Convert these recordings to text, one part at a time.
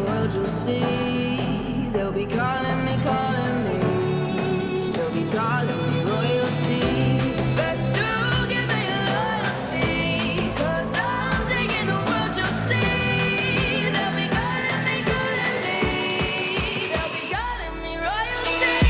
world, you'll see. They'll be calling me, calling me. They'll be calling me royalty. Best to give me loyalty, 'cause I'm taking the world, you'll see. They'll be calling me, calling me. They'll be calling me royalty.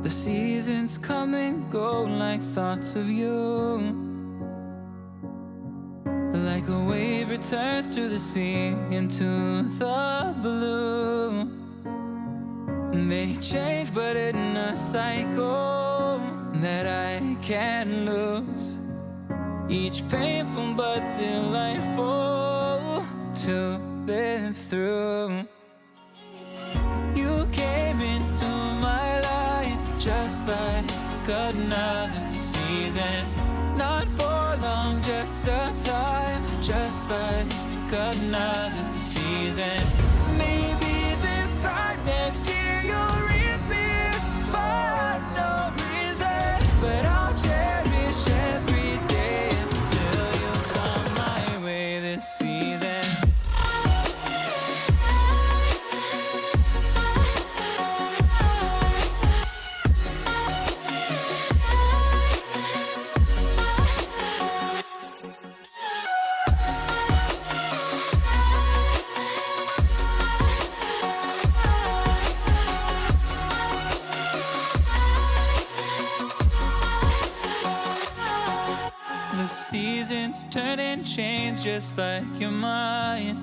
The seasons come and go like thoughts of you. Like a wave returns to the sea, into the blue. They change but in a cycle that I can't lose. Each painful but delightful to live through. You came into my life just like another season. Not for long, just a time, just like another season. Maybe this time next year you'll reappear for no reason, but I'll cherish every day until you come my way this season. The seasons turn and change just like your mind.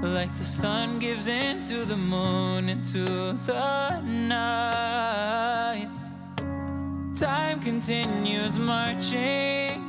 Like the sun gives into the moon, into the night. Time continues marching